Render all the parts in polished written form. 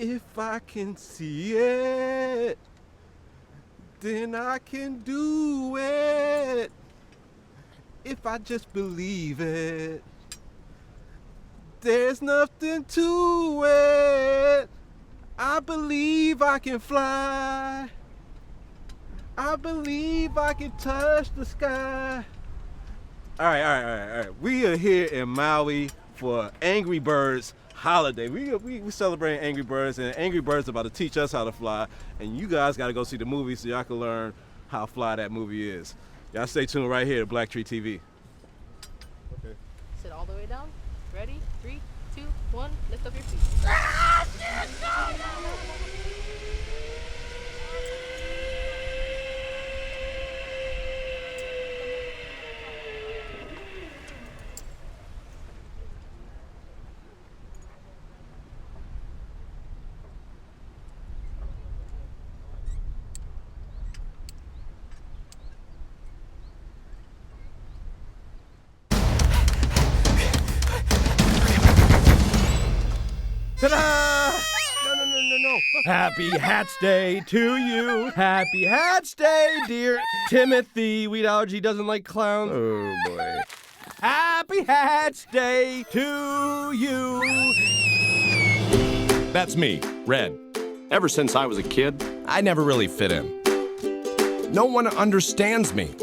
If I can see it, then I can do it. If I just believe it, there's nothing to it. I believe I can fly. I believe I can touch the sky. All right. We are here in Maui for Angry Birds holiday. We celebrating Angry Birds, and Angry Birds about to teach us how to fly, and you guys got to go see the movie so y'all can learn how fly that movie is. Y'all stay tuned right here to BlackTree TV. Okay. Sit all the way down. Ready? 3, 2, 1. Lift up your feet. Ta-da! No. Happy Hats Day to you. Happy Hats Day, dear Timothy. Wheat allergy doesn't like clowns. Oh, boy. Happy Hats Day to you. That's me, Red. Ever since I was a kid, I never really fit in. No one understands me.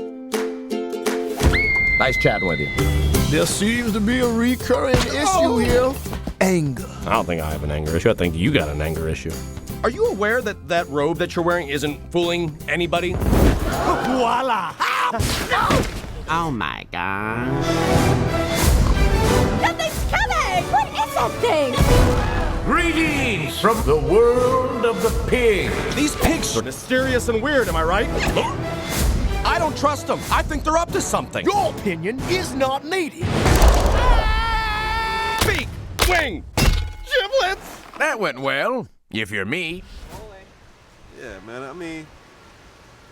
Nice chatting with you. There seems to be a recurring issue here. Anger. I don't think I have an anger issue. I think you got an anger issue. Are you aware that that robe that you're wearing isn't fooling anybody? Voila! Oh my god. Something's coming! What is that thing? Greetings from the world of the pig. These pigs are mysterious and weird, am I right? I don't trust them. I think they're up to something. Your opinion is not needed. Beak! Wing! Giblets! That went well, if you're me. Yeah, man, I mean,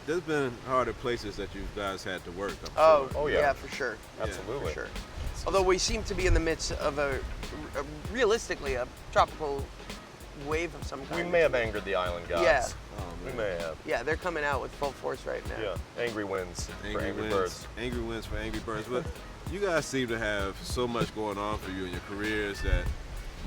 there's been harder places that you guys had to work, I'm Oh, sure. yeah, for sure. Absolutely. For sure. Although we seem to be in the midst of realistically, a tropical wave of some kind. We may have angered the island gods. Yeah. Oh, We may have. Yeah, they're coming out with full force right now. Yeah, angry winds for Angry Birds. Angry wins for Angry Birds. But you guys seem to have so much going on for you in your careers that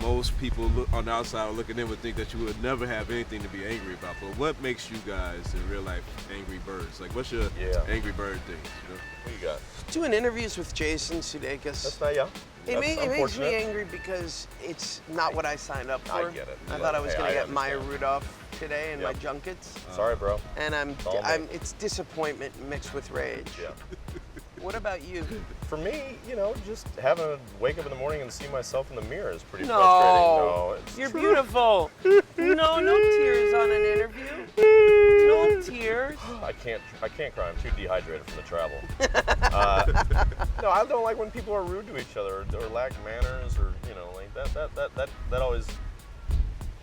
most people on the outside looking in would think that you would never have anything to be angry about. But what makes you guys in real life Angry Birds? Like, what's your Angry Bird thing? You know? What you got? Doing interviews with Jason Sudeikis. That's not, yeah. It makes me angry because it's not what I signed up for. I get it. I thought I was going to get Maya Rudolph today in my junkets. Sorry, bro. And it's disappointment mixed with rage. Yeah. What about you? For me, you know, just having to wake up in the morning and see myself in the mirror is pretty No. frustrating. No, it's You're true. beautiful. No tears on an interview. No tears. I can't cry. I'm too dehydrated from the travel. No, I don't like when people are rude to each other or lack manners or, you know, like that always.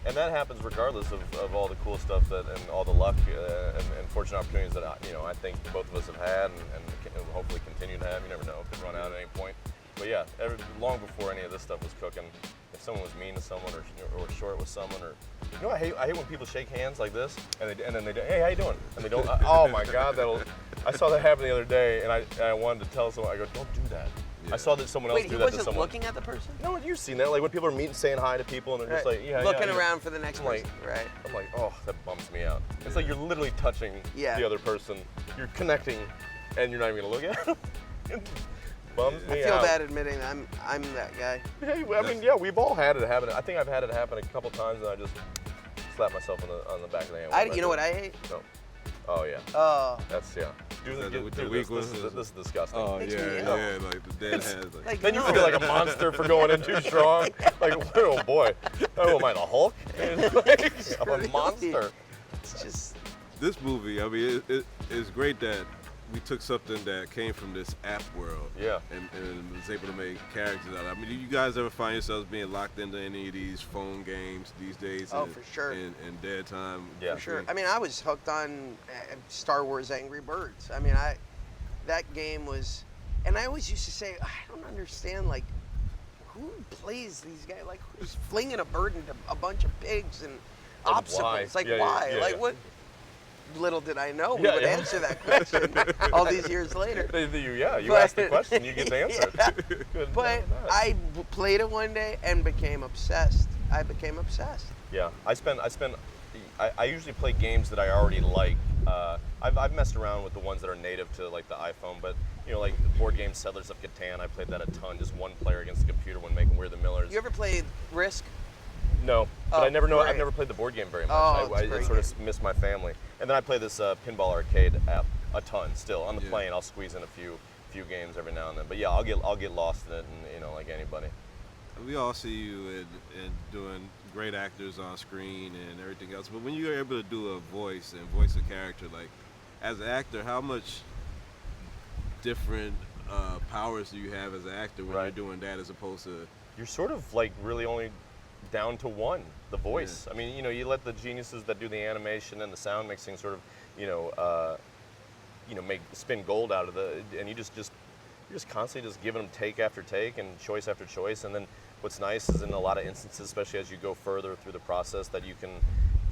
And that happens regardless of all the cool stuff and all the luck and fortunate opportunities that I think both of us have had and hopefully continue to have. You never know; it could run out at any point. But yeah, long before any of this stuff was cooking, if someone was mean to someone or short with someone, or I hate when people shake hands like this and then they do, hey, how you doing? And they don't. Oh my God, I saw that happen the other day, and I wanted to tell someone. I go, don't do that. Yeah. I saw that someone else do that to someone. Wait, he wasn't looking at the person? No, you've seen that. Like when people are meeting, saying hi to people, and they're just like, looking around for the next person, right? I'm like, oh, that bums me out. It's like you're literally touching the other person. You're connecting, and you're not even gonna look at them. It bums me out. I feel bad admitting that I'm that guy. Hey, I mean, yeah, we've all had it happen. I think I've had it happen a couple times, and I just slap myself on the back of the hand. You know what I hate? No. Oh yeah. Oh. That's This is disgusting. Oh like the dead hands. Like, then you feel like a monster for going in too strong. Like, oh boy, oh am I the Hulk? I'm a monster. It's just this movie. I mean, it's great that we took something that came from this app world, and was able to make characters out of it. I mean, do you guys ever find yourselves being locked into any of these phone games these days? Oh, for sure. In dead time. Yeah, for sure. I mean, I was hooked on Star Wars Angry Birds. I mean, that game was, and I always used to say, I don't understand, like, who plays these guys? Like, who's flinging a bird into a bunch of pigs and obstacles? Like, why? Like, what? Little did I know we would answer that question all these years later. You asked the question, you get the answer. But I played it one day and became obsessed. I became obsessed. Yeah, I usually play games that I already like. I've messed around with the ones that are native to like the iPhone, but you know, like the board game Settlers of Catan, I played that a ton, just one player against the computer when making We're the Millers. You ever played Risk? No, but I've great. never played the board game very much. I I sort of miss my family. And then I play this pinball arcade app a ton still. On the plane, I'll squeeze in a few games every now and then. But yeah, I'll get lost in it, and you know, like anybody. We all see you in doing great actors on screen and everything else. But when you're able to do a voice and voice a character, like as an actor, how much different powers do you have as an actor when you're doing that as opposed to? You're sort of like really only down to one, the voice. I mean, you know, you let the geniuses that do the animation and the sound mixing sort of, make spin gold out of and you're just constantly just giving them take after take and choice after choice. And then what's nice is in a lot of instances, especially as you go further through the process, that you can,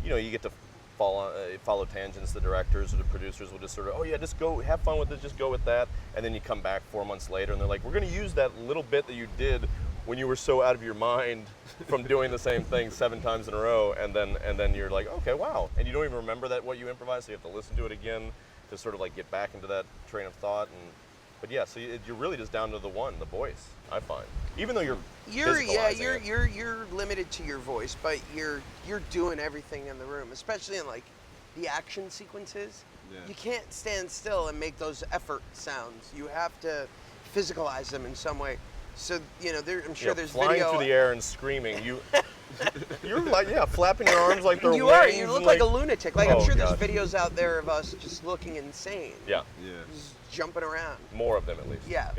you get to follow tangents. The directors or the producers will just sort of, oh yeah, just go have fun with it, just go with that. And then you come back 4 months later and they're like, we're going to use that little bit that you did when you were so out of your mind from doing the same thing 7 times in a row, and then you're like, okay, wow, and you don't even remember what you improvised, so you have to listen to it again to sort of like get back into that train of thought. But yeah, so you're really just down to the voice, I find. Even though you're limited to your voice, but you're doing everything in the room, especially in like the action sequences. Yeah. You can't stand still and make those effort sounds. You have to physicalize them in some way. So, I'm sure there's flying video. Through the air and screaming. You're like, flapping your arms like they're You look like a lunatic. Like, I'm sure there's videos out there of us just looking insane. Yeah. Just jumping around. More of them, at least. Yeah.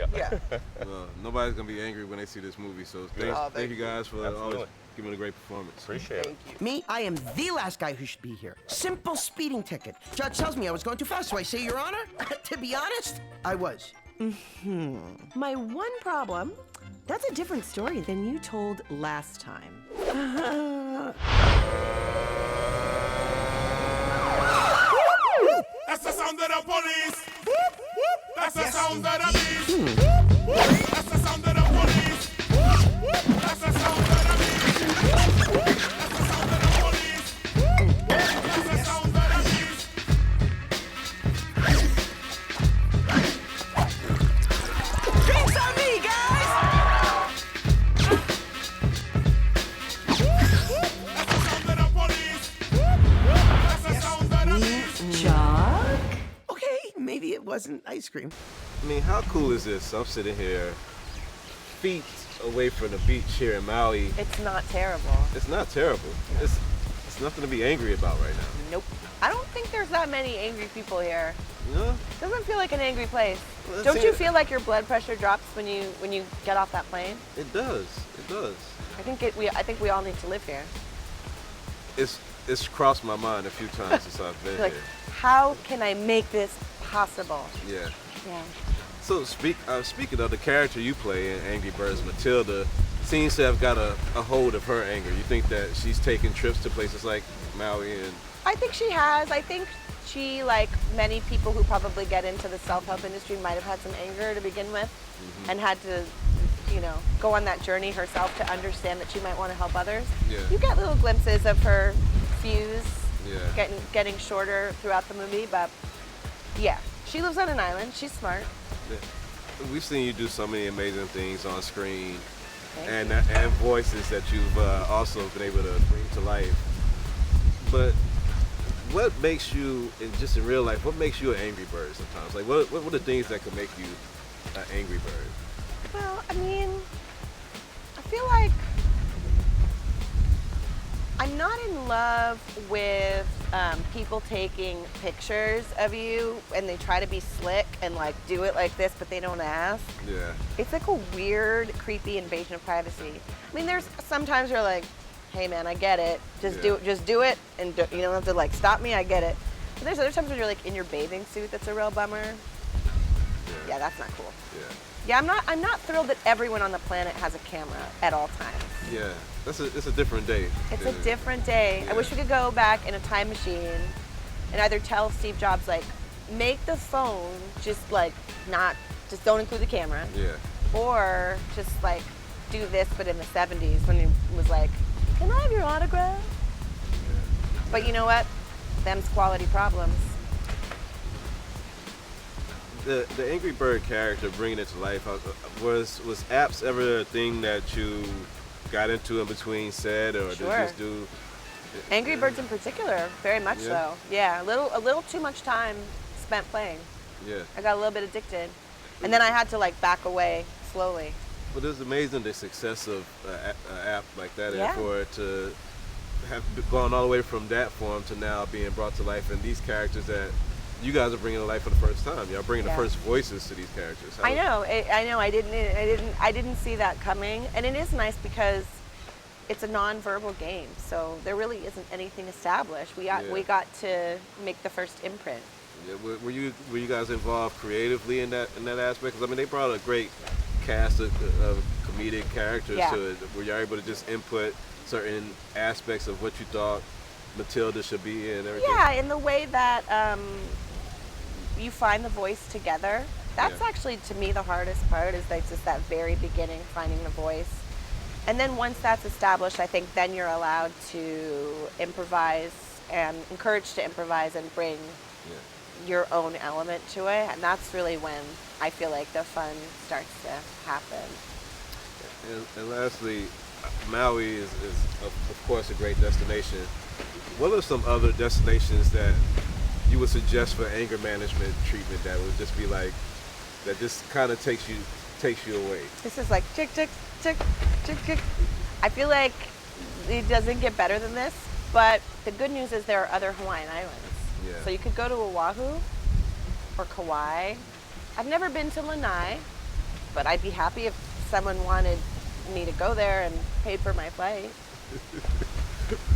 Well, nobody's going to be angry when they see this movie, so thank you guys for always giving a great performance. Appreciate it. Thank you. Me, I am the last guy who should be here. Simple speeding ticket. Judge tells me I was going too fast, so I say, Your Honor, to be honest, I was. My one problem, that's a different story than you told last time. That's the sound of the police. That's the sound of the beast. That's the sound of the police. That's the sound of the beast. That's the sound of the police. That's the sound of the beast. Drinks on me, guys! That's the sound of the police. That's the sound of the beast. Chuck? Okay, maybe it wasn't ice cream. I mean, how cool is this? I'm sitting here, feet away from the beach here in Maui. It's not terrible. It's not terrible. It's nothing to be angry about right now. Nope. I don't think there's that many angry people here. No? Doesn't feel like an angry place. Well, Don't you feel like your blood pressure drops when you get off that plane? It does. It does. I think we all need to live here. It's crossed my mind a few times since I've been Like, here. how can I make this possible? Yeah. Yeah. So speaking of the character you play in Angry Birds, Matilda seems to have got a hold of her anger. You think that she's taking trips to places like Maui and... I think she has. I think she, like many people who probably get into the self-help industry, might have had some anger to begin with, and had to, go on that journey herself to understand that she might want to help others. Yeah. You get little glimpses of her fuse Yeah. getting shorter throughout the movie, but yeah, she lives on an island. She's smart. We've seen you do so many amazing things on screen Thank and voices that you've also been able to bring to life. But what makes you, in real life, what makes you an angry bird sometimes? Like, what are the things that could make you an angry bird? Well, I mean, I feel like I'm not in love with people taking pictures of you and they try to be slick and like do it like this, but they don't ask. Yeah. It's like a weird, creepy invasion of privacy. I mean, there's sometimes you're like, hey man, I get it. Just do it, and you don't have to like stop me. I get it. But there's other times when you're like in your bathing suit. That's a real bummer. Yeah, that's not cool. Yeah. Yeah, I'm not thrilled that everyone on the planet has a camera at all times. Yeah, it's a different day. It's a different day. I wish we could go back in a time machine and either tell Steve Jobs, like, make the phone just don't include the camera. Yeah. Or just like do this, but in the 70s when he was like, can I have your autograph? Yeah. But you know what? Them's quality problems. The Angry Bird character, bringing it to life, was apps ever a thing that you got into in between set, or Sure. did you just do? Angry Birds in particular, very much so. Yeah, a little too much time spent playing. Yeah. I got a little bit addicted. And then I had to like back away slowly. But it's amazing the success of an app like that, Yeah. and for it to have gone all the way from that form to now being brought to life, and these characters that you guys are bringing to life for the first time. You're bringing the first voices to these characters. I know. I didn't see that coming, and it is nice because it's a non-verbal game, so there really isn't anything established. We got to make the first imprint. Yeah, were you guys involved creatively in that aspect? Because I mean, they brought a great cast of comedic characters to it. Were you able to just input certain aspects of what you thought Matilda should be and everything? Yeah, in the way that you find the voice together. That's actually, to me, the hardest part is like just that very beginning, finding the voice. And then once that's established, I think then you're allowed to improvise and encouraged to improvise and bring your own element to it. And that's really when I feel like the fun starts to happen. And lastly, Maui is of course a great destination. What are some other destinations that you would suggest for anger management treatment that would just be like, that just kind of takes you away? This is like tick, tick, tick, tick, tick. I feel like it doesn't get better than this, but the good news is there are other Hawaiian islands. Yeah. So you could go to Oahu or Kauai. I've never been to Lanai, but I'd be happy if someone wanted me to go there and paid for my flight.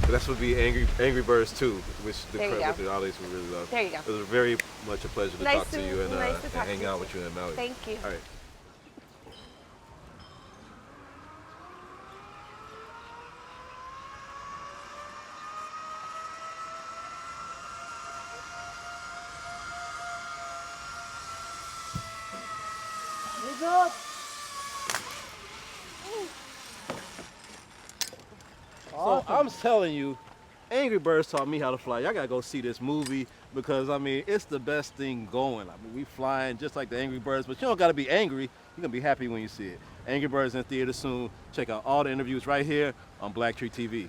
But that's would be Angry Birds 2, which the audience would really love. There you go. It was very much a pleasure to talk to you and hang out with you in Maui. Thank you. All right. So I'm telling you, Angry Birds taught me how to fly. Y'all gotta go see this movie because I mean it's the best thing going. I mean we flying just like the Angry Birds, but you don't gotta be angry. You're gonna be happy when you see it. Angry Birds in theater soon. Check out all the interviews right here on BlackTree TV.